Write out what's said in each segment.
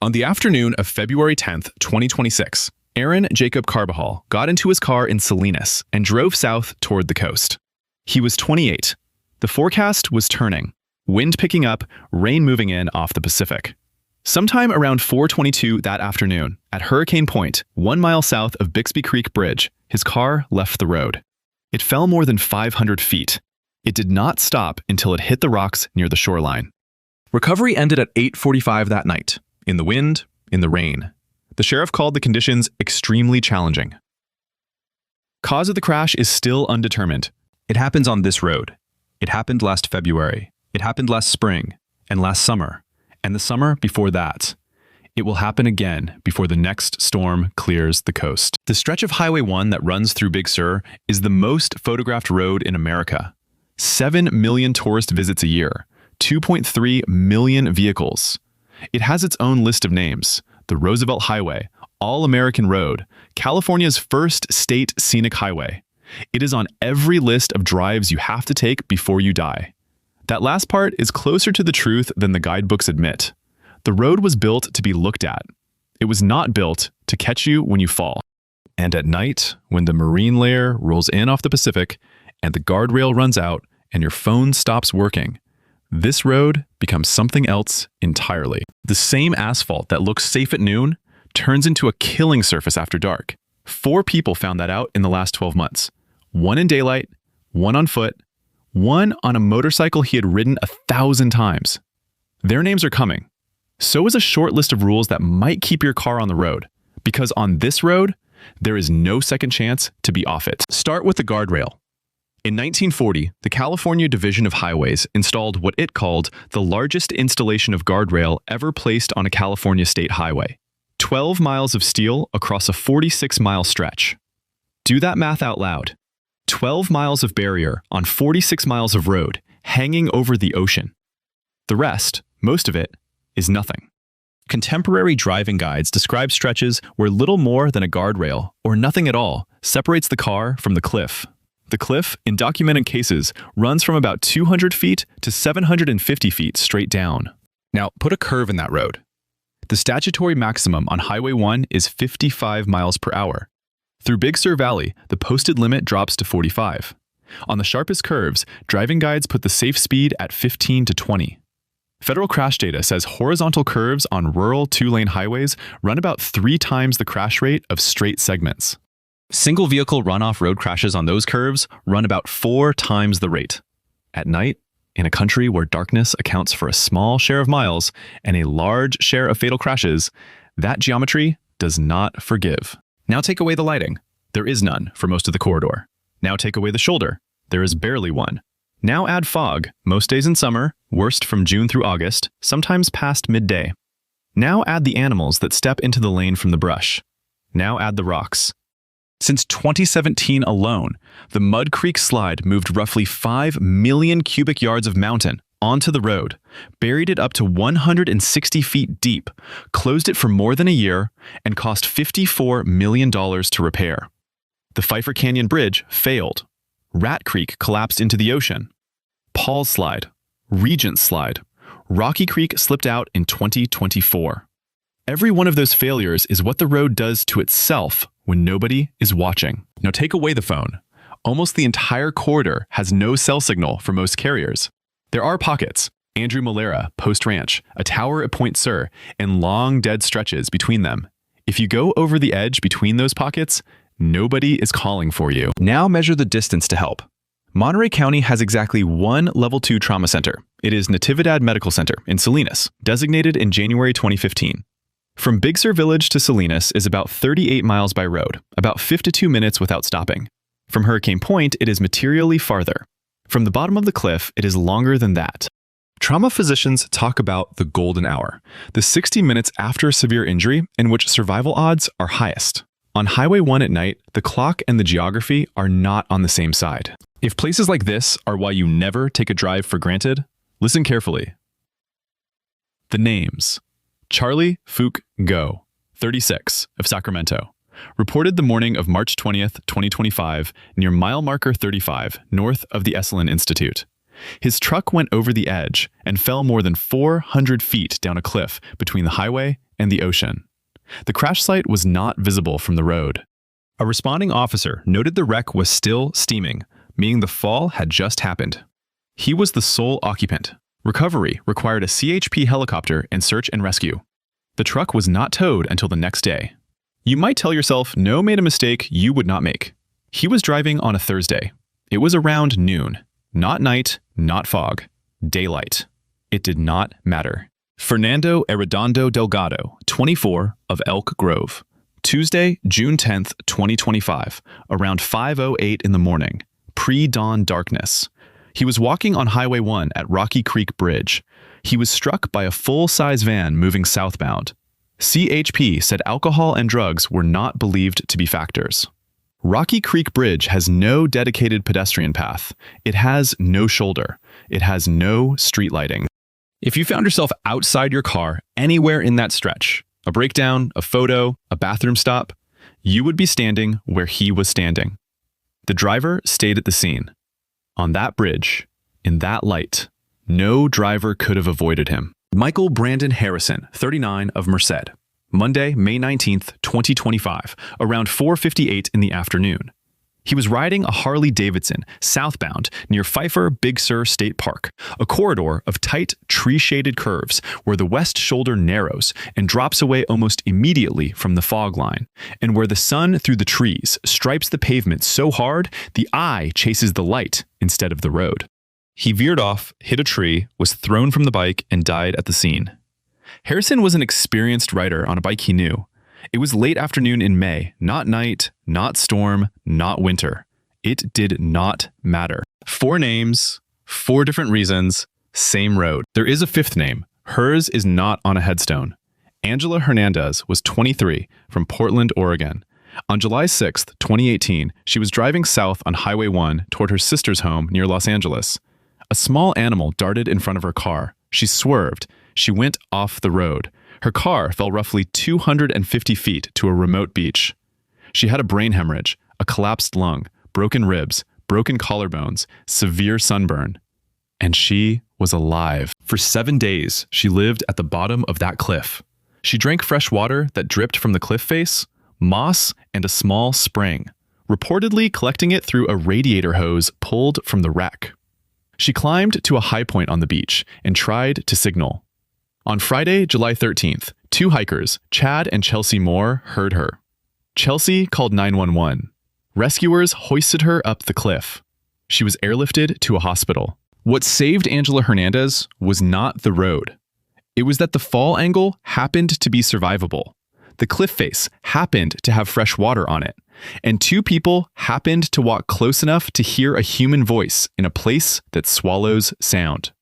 On the afternoon of February 10th, 2026, Aaron Jacob Carbajal got into his car in Salinas and drove south toward the coast. He was 28. The forecast was turning, wind picking up, rain moving in off the Pacific. Sometime around 4:22 that afternoon, at Hurricane Point, 1 mile south of Bixby Creek Bridge, his car left the road. It fell more than 500 feet. It did not stop until it hit the rocks near the shoreline. Recovery ended at 8:45 that night, in the wind, in the rain. The sheriff called the conditions extremely challenging. Cause of the crash is still undetermined. It happens on this road. It happened last February. It happened last spring and last summer and the summer before that. It will happen again before the next storm clears the coast. The stretch of Highway 1 that runs through Big Sur is the most photographed road in America. 7 million tourist visits a year, 2.3 million vehicles. It has its own list of names: the Roosevelt Highway, All-American Road, California's first state scenic highway. It is on every list of drives you have to take before you die. That last part is closer to the truth than the guidebooks admit. The road was built to be looked at. It was not built to catch you when you fall. And at night, when the marine layer rolls in off the Pacific and the guardrail runs out and your phone stops working, this road becomes something else entirely. The same asphalt that looks safe at noon turns into a killing surface after dark. 4 people found that out in the last 12 months. 1 in daylight, 1 on foot, 1 on a motorcycle he had ridden 1,000 times. Their names are coming. So is a short list of rules that might keep your car on the road, because on this road, there is no second chance to be off it. Start with the guardrail. In 1940, the California Division of Highways installed what it called the largest installation of guardrail ever placed on a California state highway. 12 miles of steel across a 46-mile stretch. Do that math out loud. 12 miles of barrier on 46 miles of road hanging over the ocean. The rest, most of it, is nothing. Contemporary driving guides describe stretches where little more than a guardrail, or nothing at all, separates the car from the cliff. The cliff, in documented cases, runs from about 200 feet to 750 feet straight down. Now, put a curve in that road. The statutory maximum on Highway 1 is 55 miles per hour. Through Big Sur Valley, the posted limit drops to 45. On the sharpest curves, driving guides put the safe speed at 15 to 20. Federal crash data says horizontal curves on rural 2-lane highways run about 3 times the crash rate of straight segments. Single vehicle runoff road crashes on those curves run about 4 times the rate. At night, in a country where darkness accounts for a small share of miles and a large share of fatal crashes, that geometry does not forgive. Now take away the lighting. There is none for most of the corridor. Now take away the shoulder. There is barely one. Now add fog, most days in summer, worst from June through August, sometimes past midday. Now add the animals that step into the lane from the brush. Now add the rocks. Since 2017 alone, the Mud Creek Slide moved roughly 5 million cubic yards of mountain onto the road, buried it up to 160 feet deep, closed it for more than a year, and cost $54 million to repair. The Pfeiffer Canyon Bridge failed. Rat Creek collapsed into the ocean. Paul's Slide, Regent's Slide, Rocky Creek slipped out in 2024. Every one of those failures is what the road does to itself when nobody is watching. Now take away the phone. Almost the entire corridor has no cell signal for most carriers. There are pockets, Andrew Malera, Post Ranch, a tower at Point Sur, and long dead stretches between them. If you go over the edge between those pockets, nobody is calling for you. Now measure the distance to help. Monterey County has exactly 1 Level 2 trauma center. It is Natividad Medical Center in Salinas, designated in January 2015. From Big Sur Village to Salinas is about 38 miles by road, about 52 minutes without stopping. From Hurricane Point, it is materially farther. From the bottom of the cliff, it is longer than that. Trauma physicians talk about the golden hour, the 60 minutes after a severe injury in which survival odds are highest. On Highway 1 at night, the clock and the geography are not on the same side. If places like this are why you never take a drive for granted, listen carefully. The names. Charlie Phuc Ngo, 36, of Sacramento, reported the morning of March 20th, 2025, near mile marker 35, north of the Esalen Institute. His truck went over the edge and fell more than 400 feet down a cliff between the highway and the ocean. The crash site was not visible from the road. A responding officer noted the wreck was still steaming, meaning the fall had just happened. He was the sole occupant. Recovery required a CHP helicopter and search and rescue. The truck was not towed until the next day. You might tell yourself No made a mistake you would not make. He was driving on a Thursday. It was around noon. Not night, not fog. Daylight. It did not matter. Fernando Arredondo Delgado, 24, of Elk Grove. Tuesday, June 10th, 2025, around 5:08 in the morning. Pre-dawn darkness. He was walking on Highway 1 at Rocky Creek Bridge. He was struck by a full-size van moving southbound. CHP said alcohol and drugs were not believed to be factors. Rocky Creek Bridge has no dedicated pedestrian path. It has no shoulder. It has no street lighting. If you found yourself outside your car anywhere in that stretch, a breakdown, a photo, a bathroom stop, you would be standing where he was standing. The driver stayed at the scene. On that bridge, in that light, no driver could have avoided him. Michael Brandon Harrison, 39, of Merced. Monday, May 19th, 2025, around 4:58 in the afternoon. He was riding a Harley-Davidson southbound near Pfeiffer Big Sur State Park, a corridor of tight, tree-shaded curves where the west shoulder narrows and drops away almost immediately from the fog line, and where the sun through the trees stripes the pavement so hard the eye chases the light instead of the road. He veered off, hit a tree, was thrown from the bike, and died at the scene. Harrison was an experienced rider on a bike he knew. It was late afternoon in May, not night, not storm, not winter. It did not matter. 4 names, 4 different reasons, same road. There is a 5th name. Hers is not on a headstone. Angela Hernandez was 23, from Portland, Oregon. On July 6, 2018, she was driving south on Highway 1 toward her sister's home near Los Angeles. A small animal darted in front of her car. She swerved. She went off the road. Her car fell roughly 250 feet to a remote beach. She had a brain hemorrhage, a collapsed lung, broken ribs, broken collarbones, severe sunburn. And she was alive. For 7 days, she lived at the bottom of that cliff. She drank fresh water that dripped from the cliff face, moss, and a small spring, reportedly collecting it through a radiator hose pulled from the wreck. She climbed to a high point on the beach and tried to signal. On Friday, July 13th, 2 hikers, Chad and Chelsea Moore, heard her. Chelsea called 911. Rescuers hoisted her up the cliff. She was airlifted to a hospital. What saved Angela Hernandez was not the road. It was that the fall angle happened to be survivable. The cliff face happened to have fresh water on it, and 2 people happened to walk close enough to hear a human voice in a place that swallows sound.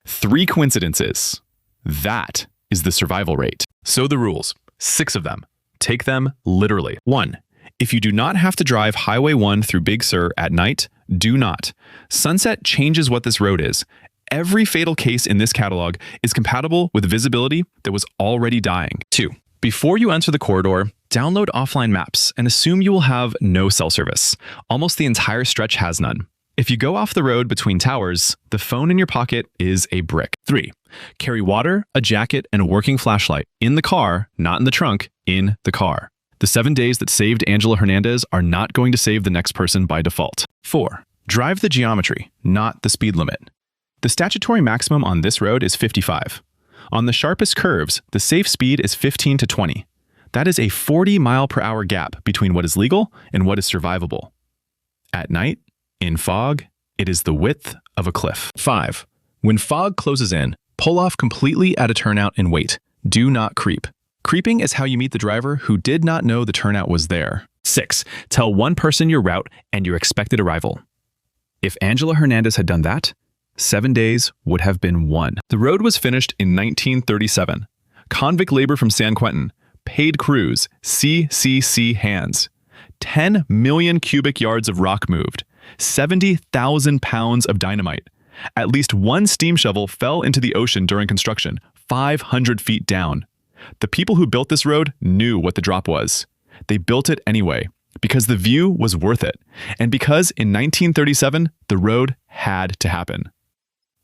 3 coincidences. That is the survival rate. So the rules, 6 of them. Take them literally. 1. If you do not have to drive Highway 1 through Big Sur at night, do not. Sunset changes what this road is. Every fatal case in this catalog is compatible with visibility that was already dying. 2. Before you enter the corridor, download offline maps and assume you will have no cell service. Almost the entire stretch has none. If you go off the road between towers, the phone in your pocket is a brick. 3. Carry water, a jacket, and a working flashlight. In the car, not in the trunk, in the car. The 7 days that saved Angela Hernandez are not going to save the next person by default. 4. Drive the geometry, not the speed limit. The statutory maximum on this road is 55. On the sharpest curves, the safe speed is 15 to 20. That is a 40-mile-per-hour gap between what is legal and what is survivable. At night, in fog, it is the width of a cliff. 5. When fog closes in, pull off completely at a turnout and wait. Do not creep. Creeping is how you meet the driver who did not know the turnout was there. 6. Tell one person your route and your expected arrival. If Angela Hernandez had done that, 7 days would have been 1. The road was finished in 1937. Convict labor from San Quentin, paid crews, CCC hands. 10 million cubic yards of rock moved. 70,000 pounds of dynamite. At least 1 steam shovel fell into the ocean during construction, 500 feet down. The people who built this road knew what the drop was. They built it anyway, because the view was worth it, and because in 1937, the road had to happen.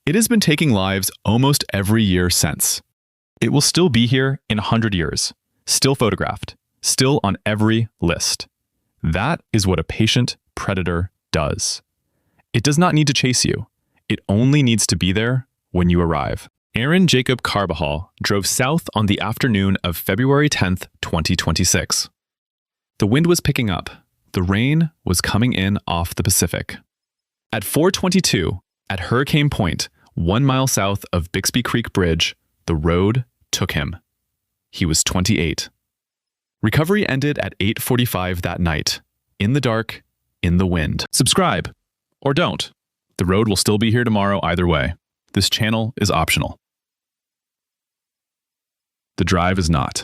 It has been taking lives almost every year since. It will still be here in 100 years, still photographed, still on every list. That is what a patient predator does. It does not need to chase you. It only needs to be there when you arrive. Aaron Jacob Carbajal drove south on the afternoon of February 10th, 2026. The wind was picking up. The rain was coming in off the Pacific. At 4:22, at Hurricane Point, 1 mile south of Bixby Creek Bridge, the road took him. He was 28. Recovery ended at 8:45 that night, in the dark, in the wind. Subscribe, or don't. The road will still be here tomorrow either way. This channel is optional. The drive is not.